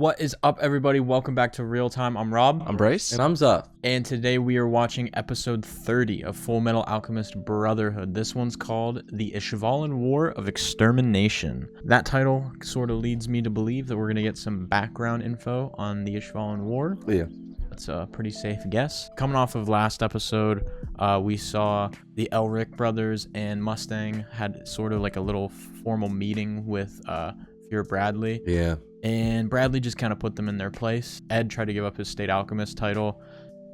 What is up, everybody? Welcome back to Real Time. I'm Rob. I'm Bryce. And I'm Zuff. And today we are watching episode 30 of Fullmetal Alchemist Brotherhood. This one's called The Ishvalan War of Extermination. That title sort of leads me to believe that we're going to get some background info on the Ishvalan War. Yeah. That's a pretty safe guess. Coming off of last episode, we saw the Elric brothers and Mustang had sort of like a little formal meeting with Fear Bradley. Yeah. And Bradley just kind of put them in their place. Ed tried to give up his state alchemist title,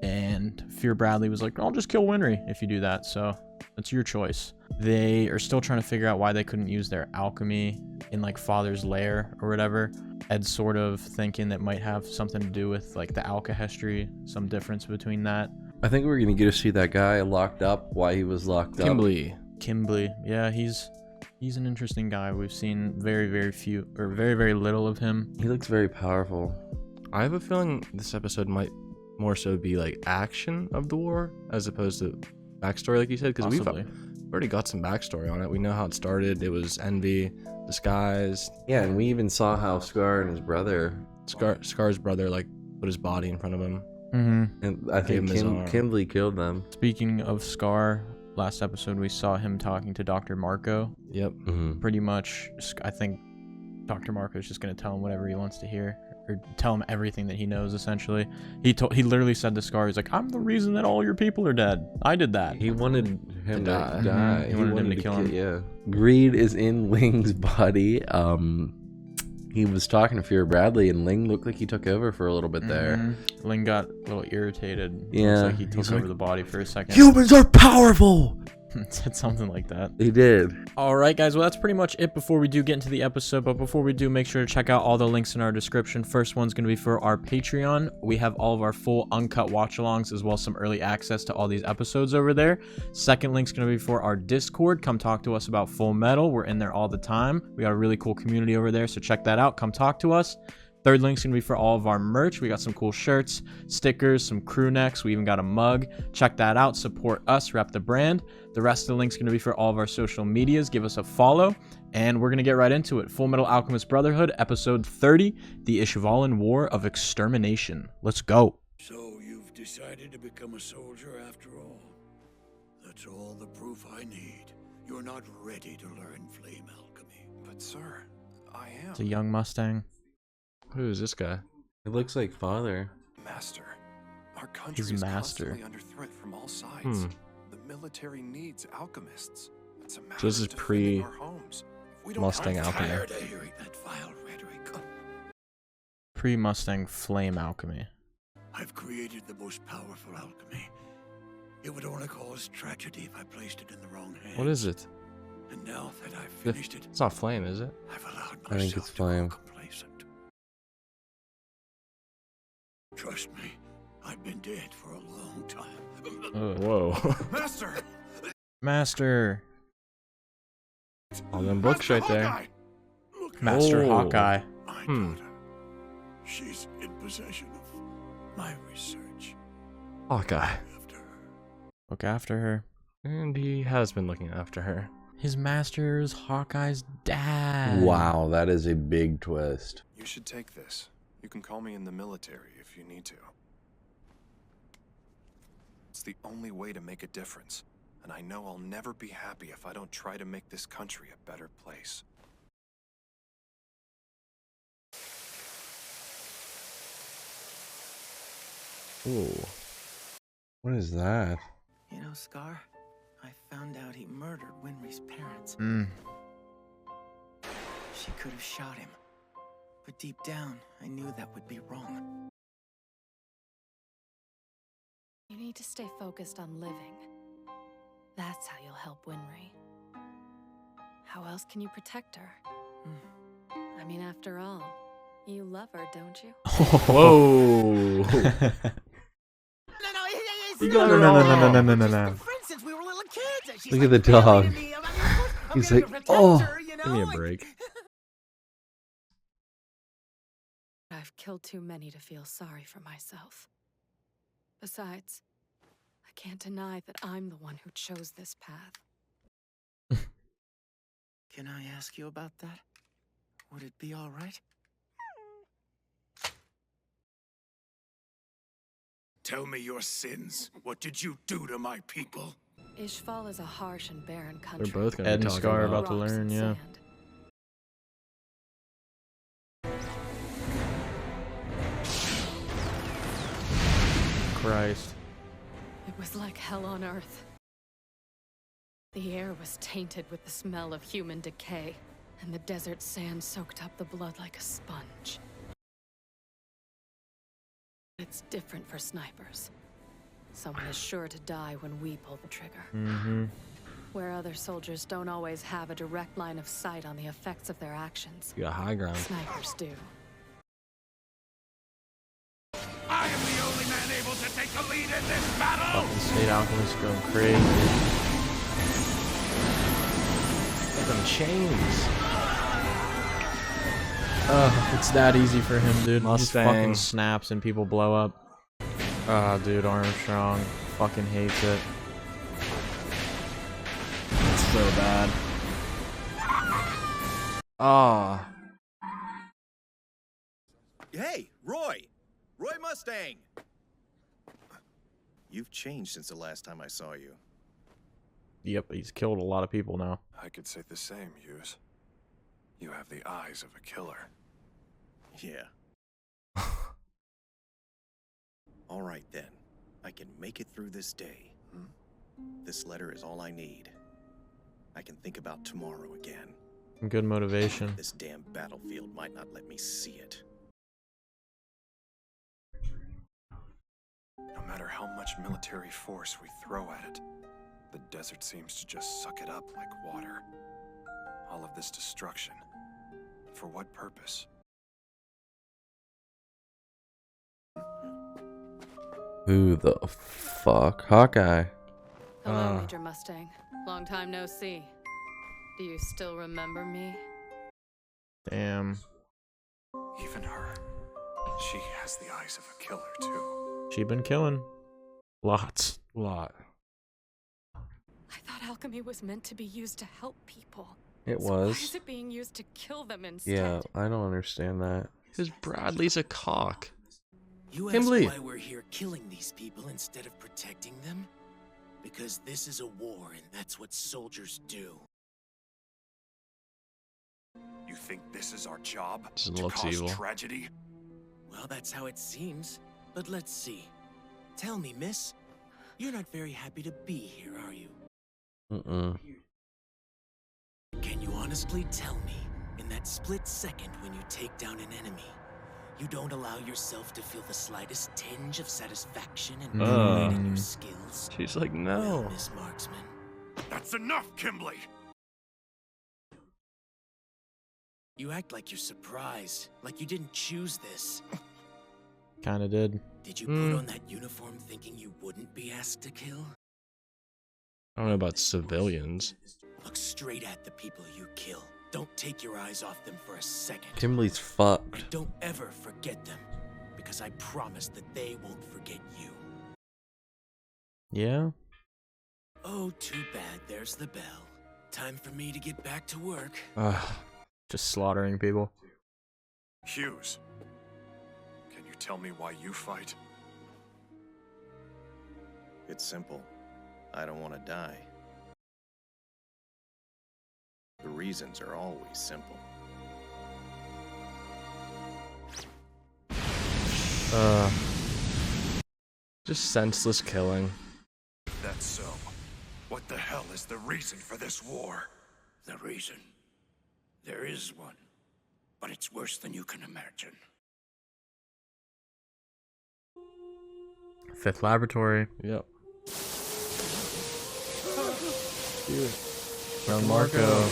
and Fear Bradley was like, I'll just kill Winry if you do that, so that's your choice. They are still trying to figure out why they couldn't use their alchemy in like Father's Lair or whatever. Ed's sort of thinking that might have something to do with like the alchemy, some difference between that. I think we're gonna get to see that guy locked up, why he was locked up. KIMBLEE. Yeah, he's an interesting guy. We've seen very few or very little of him. He looks very powerful. I have a feeling this episode might more so be like action of the war as opposed to backstory, like you said, because we've already got some backstory on it. We know how it started. It was envy, disguise. Yeah, and we even saw how Scar and his brother, Scar's brother, like put his body in front of him. Mm-hmm. and I think KIMBLEE killed them. Speaking of Scar, last episode we saw him talking to Dr. Marco. Yep. Mm-hmm. Pretty much, I think Dr. Marco is just going to tell him whatever he wants to hear, or tell him everything that he knows, essentially. He literally said to Scar, he's like, I'm the reason that all your people are dead. I did that. He wanted him to die. Mm-hmm. He wanted him to kill him. Yeah. Greed is in Ling's body. He was talking to Fear Bradley, and Ling looked like he took over for a little bit there. Ling got a little irritated. Yeah. Looks like he took over the body for a second. Humans are powerful! Said something like that. He did. Alright guys, well that's pretty much it before we do get into the episode, but before we do, make sure to check out all the links in our description. First one's going to be for our Patreon. We have all of our full uncut watch-alongs as well as some early access to all these episodes over there. Second link's going to be for our Discord. Come talk to us about Fullmetal. We're in there all the time. We got a really cool community over there, so check that out. Come talk to us. Third link's gonna be for all of our merch. We got some cool shirts, stickers, some crew necks. We even got a mug. Check that out. Support us, rep the brand. The rest of the link's gonna be for all of our social medias. Give us a follow, and we're gonna get right into it. Fullmetal Alchemist Brotherhood, episode 30, The Ishvalan War of Extermination. Let's go. So you've decided to become a soldier after all. That's all the proof I need. You're not ready to learn flame alchemy. But sir, I am. It's a young Mustang. Who is this guy? It looks like father. Master. Our country His is master. constantly under threat from all sides. The military needs alchemists. It's a matter this is of defending pre- our homes. If we don't Mustang have alchemy. Tired of hearing that vile rhetoric. Pre-Mustang flame alchemy. I've created the most powerful alchemy. It would only cause tragedy if I placed it in the wrong hands. What is it? And now that I've finished it, It's not flame, is it? I've allowed myself I think it's to flame. grow complacent. Trust me, I've been dead for a long time. Whoa. Master! Master. All them books right there. Hawkeye! Look, Master Oh. Hawkeye. my Hmm. daughter. She's in possession of my research. Hawkeye. After her. Look after her. And he has been looking after her. His master's Hawkeye's dad. Wow, that is a big twist. You should take this. You can call me in the military if you need to. It's the only way to make a difference. And I know I'll never be happy if I don't try to make this country a better place. Ooh. What is that? You know, Scar, I found out he murdered Winry's parents. She could have shot him. But deep down, I knew that would be wrong. You need to stay focused on living. That's how you'll help Winry. How else can you protect her? I mean, after all, you love her, don't you? Whoa. No. Friends since we were little kids. She's Look at the dog. He's like, oh. Give me a break. I've killed too many to feel sorry for myself. Besides, I can't deny that I'm the one who chose this path. Can I ask you about that? Would it be all right? Tell me your sins. What did you do to my people? Ishval is a harsh and barren country. They're both gonna Ed be and talking Scar are about. about to Rocks learn, and yeah. sand. Christ. It was like hell on earth. The air was tainted with the smell of human decay, and the desert sand soaked up the blood like a sponge. It's different for snipers. Someone is sure to die when we pull the trigger. Mm-hmm. Where other soldiers don't always have a direct line of sight on the effects of their actions, You got high ground. snipers do. I am the only man able to take the lead in this battle! Fucking State Alchemist going crazy. Them chains. It's that easy for him, dude. He just fucking Mustang. snaps and people blow up. Ah, dude, Armstrong fucking hates it. It's so bad. Ah. Hey, Roy! Roy Mustang! You've changed since the last time I saw you. Yep, he's killed a lot of people now. I could say the same, Hughes. You have the eyes of a killer. Yeah. All right then. I can make it through this day. This letter is all I need. I can think about tomorrow again. Good motivation. This damn battlefield might not let me see it. No matter how much military force we throw at it, the desert seems to just suck it up like water. All of this destruction. For what purpose? Who the fuck? Hawkeye. Hello, Major Mustang. Long time no see. Do you still remember me? Damn. Even her. She has the eyes of a killer, too. She been killing. Lots. Lot. I thought alchemy was meant to be used to help people. It So why was. is it being used to kill them instead? Yeah, I don't understand that. Because Bradley's a cock. You KIMBLEE. ask why we're here killing these people instead of protecting them? Because this is a war, and that's what soldiers do. You think this is our job? Just to looks cause evil. tragedy? Well, that's how it seems. But let's see. Tell me, miss. You're not very happy to be here, are you? Can you honestly tell me, in that split second when you take down an enemy, you don't allow yourself to feel the slightest tinge of satisfaction and pride in your skills? She's like, no. Well, Miss Marksman. That's enough, KIMBLEE! You act like you're surprised, like you didn't choose this. Kinda did. Did you put on that uniform thinking you wouldn't be asked to kill? I don't know about civilians. Look straight at the people you kill. Don't take your eyes off them for a second. Kimberly's fucked. And don't ever forget them, because I promise that they won't forget you. Yeah? Oh, too bad there's the bell. Time for me to get back to work. Just slaughtering people. Hughes, can you tell me why you fight? It's simple. I don't want to die. The reasons are always simple. Just senseless killing. If that's so, what the hell is the reason for this war? The reason? There is one, but it's worse than you can imagine. Fifth laboratory. Yep. Young Marco.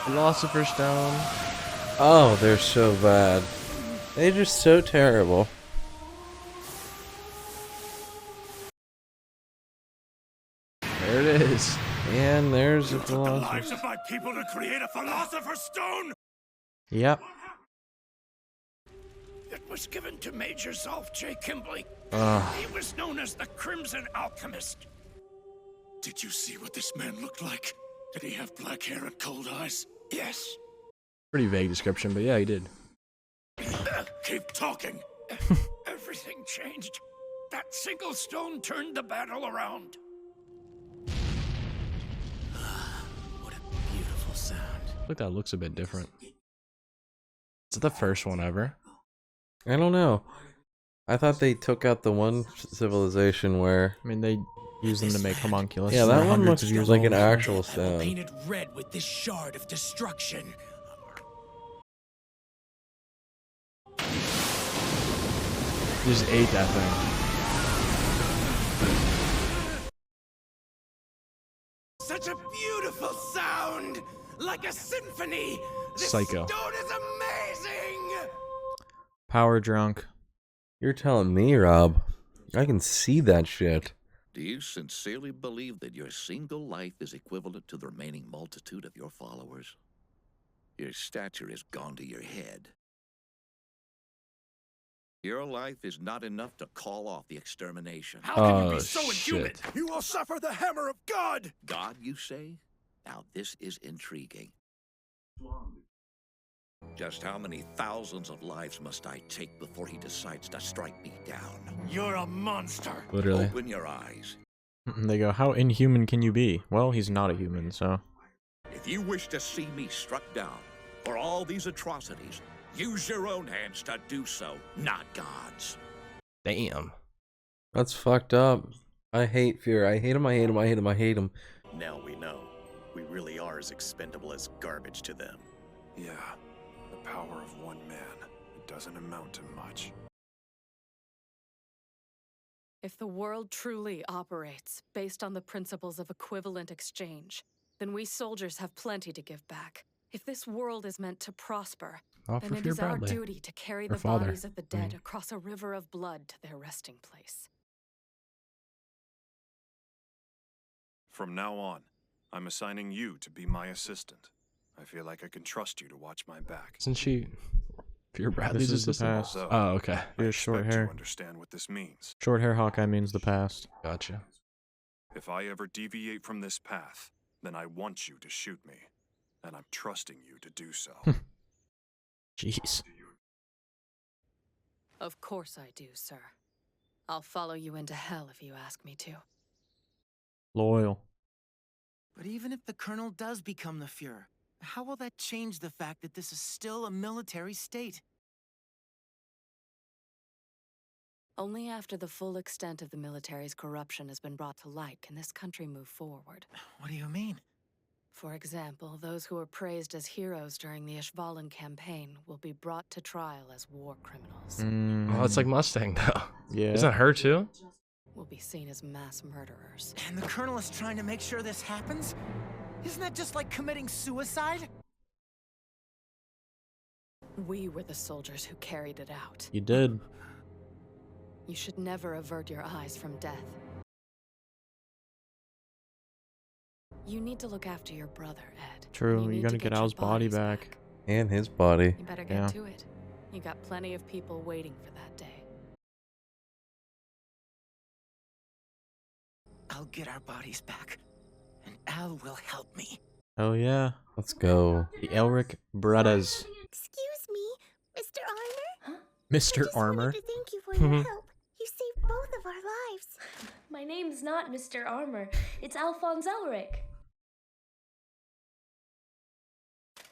Philosopher's Stone. Oh, they're so bad. They're just so terrible. There it is. And there's a You took the lives philosopher. of my people to create a Philosopher's Stone! Yep. It was given to Major Zuff J. KIMBLEE. He was known as the Crimson Alchemist. Did you see what this man looked like? Did he have black hair and cold eyes? Yes. Pretty vague description, but yeah, he did. Keep talking. Everything changed. That single stone turned the battle around. What a beautiful sound. Look, that looks a bit different. It's the first one ever. I don't know. I thought they took out the one civilization where. I mean, they use them to make homunculus. Yeah, They're that one hundreds looks of years like old. an actual I will stone. paint it red with this shard of destruction. Just ate that thing. Such a beautiful sound! Like a symphony! This Psycho. stone is amazing! Power drunk. You're telling me, Rob. I can see that shit. Do you sincerely believe that your single life is equivalent to the remaining multitude of your followers? Your stature is gone to your head. Your life is not enough to call off the extermination. How can you Oh, be so inhuman? shit. You will suffer the hammer of God! God, you say? Now this is intriguing. Just how many thousands of lives must I take before he decides to strike me down? You're a monster! Literally. Open your eyes. They go, how inhuman can you be? Well, he's not a human, so. If you wish to see me struck down for all these atrocities, use your own hands to do so, not God's. Damn. That's fucked up. I hate fear. I hate him. I hate him. I hate him. I hate him. Now we know. We really are as expendable as garbage to them. Yeah, the power of one man. It doesn't amount to much. If the world truly operates based on the principles of equivalent exchange, then we soldiers have plenty to give back. If this world is meant to prosper, Not then for it Fear is our Bradley. duty to carry Her the father. bodies of the dead mean. across a river of blood to their resting place. From now on, I'm assigning you to be my assistant. I feel like I can trust you to watch my back. Isn't she Fear Bradley's This is the assistant? past. Although, Oh, okay. I He has short expect hair. you understand what this means. Short hair Hawkeye means the past. Gotcha. If I ever deviate from this path, then I want you to shoot me. And I'm trusting you to do so. Jeez. Of course I do, sir. I'll follow you into hell if you ask me to. Loyal. But even if the Colonel does become the Fuhrer, how will that change the fact that this is still a military state? Only after the full extent of the military's corruption has been brought to light can this country move forward. What do you mean? For example, those who were praised as heroes during the Ishvalan campaign will be brought to trial as war criminals. Oh, it's like Mustang, though. Yeah. Isn't that her, too? Will be seen as mass murderers. And the Colonel is trying to make sure this happens? Isn't that just like committing suicide? We were the soldiers who carried it out. You did. You should never avert your eyes from death. You need to look after your brother, Ed. True, You you need gotta to get your Al's body bodies back. And his body. You better Yeah. get to it. You got plenty of people waiting for that day. I'll get our bodies back, and Al will help me. Oh yeah. Let's go. The Elric Bretas. Excuse me, Mr. Armor? Mr. Just Armor. wanted to thank you for your help. You saved both of our lives. My name's not Mr. Armor. It's Alphonse Elric.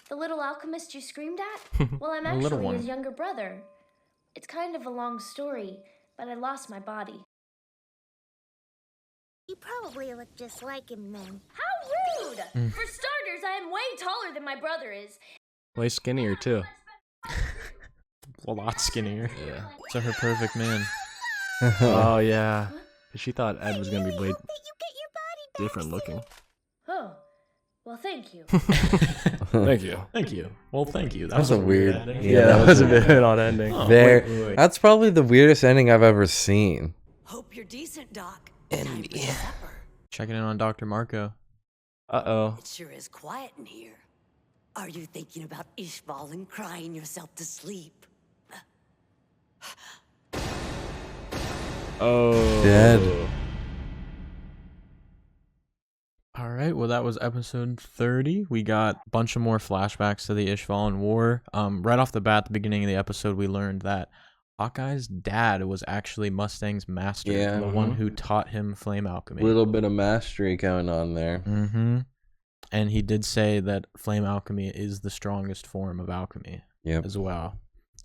The little alchemist you screamed at? Well, I'm The little actually one. his younger brother. It's kind of a long story, but I lost my body. You probably look just like him then. How rude! For starters, I am way taller than my brother is. Way skinnier, too. A lot skinnier. Yeah. So her perfect man. Oh, yeah. She thought Ed was going to be way Hope that you get your body back different soon. looking. Oh, well, thank you. Thank you. Thank you. Well, thank you. That That's was a weird. ending. Yeah, that was a bit. odd ending. Oh, There. wait. That's probably the weirdest ending I've ever seen. Hope you're decent, Doc. Envy. Checking in on Dr. Marco. Uh-oh. It sure is quiet in here. Are you thinking about Ishbal and crying yourself to sleep? Oh. Dead. All right. well, that was episode 30. We got a bunch of more flashbacks to the Ishvalan War. Right off the bat, at the beginning of the episode, we learned that Hawkeye's dad was actually Mustang's master, the one who taught him flame alchemy. Little bit of mastery going on there. Mm-hmm. And he did say that flame alchemy is the strongest form of alchemy as well.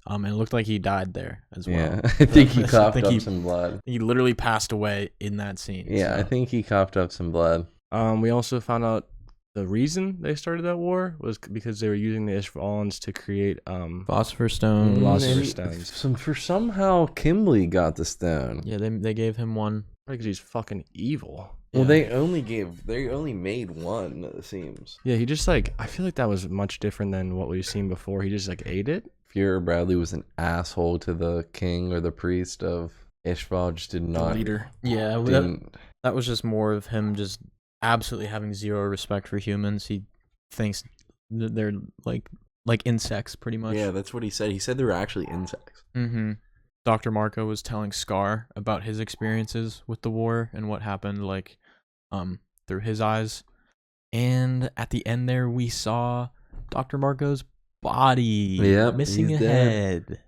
And it looked like he died there as well. Yeah, I think he coughed up some blood. He literally passed away in that scene. Yeah, so. I think he coughed up some blood. We also found out the reason they started that war was because they were using the Ishvalans to create phosphor stones. For somehow KIMBLEE got the stone. Yeah, they gave him one. Because he's fucking evil. Well, they only made one, it seems. Yeah, he just I feel like that was much different than what we've seen before. He just ate it. Fuhrer Bradley was an asshole to the king or the priest of Ishval, just did not. The leader. Yeah, that was just more of him just absolutely having zero respect for humans. He thinks they're like insects, pretty much. Yeah, that's what he said. He said they were actually insects. Mm-hmm. Dr. Marco was telling Scar about his experiences with the war and what happened, through his eyes. And at the end there, we saw Dr. Marco's body, missing a head.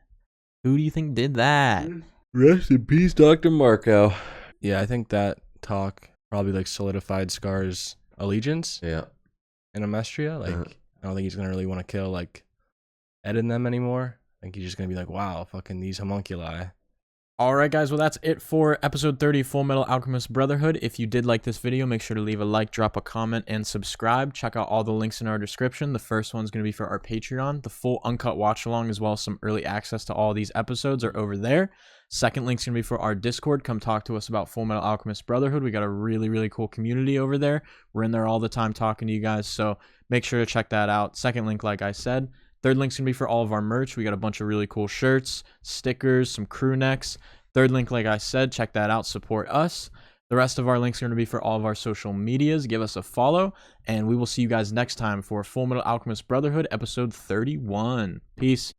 Who do you think did that? Rest in peace, Dr. Marco. Yeah, I think that talk probably solidified Scar's allegiance. Yeah. In Amestria. I don't think he's gonna really want to kill Ed and them anymore. I think he's just gonna be wow, fucking these homunculi. Alright guys, well that's it for episode 30, Fullmetal Alchemist Brotherhood. If you did like this video, make sure to leave a like, drop a comment, and subscribe. Check out all the links in our description. The first one's going to be for our Patreon. The full uncut watch along as well as some early access to all these episodes are over there. Second link's going to be for our Discord. Come talk to us about Fullmetal Alchemist Brotherhood. We got a really, really cool community over there. We're in there all the time talking to you guys, so make sure to check that out. Second link, like I said. Third link's going to be for all of our merch. We got a bunch of really cool shirts, stickers, some crew necks. Third link, like I said, check that out. Support us. The rest of our links are going to be for all of our social medias. Give us a follow, and we will see you guys next time for Fullmetal Alchemist Brotherhood, episode 31. Peace.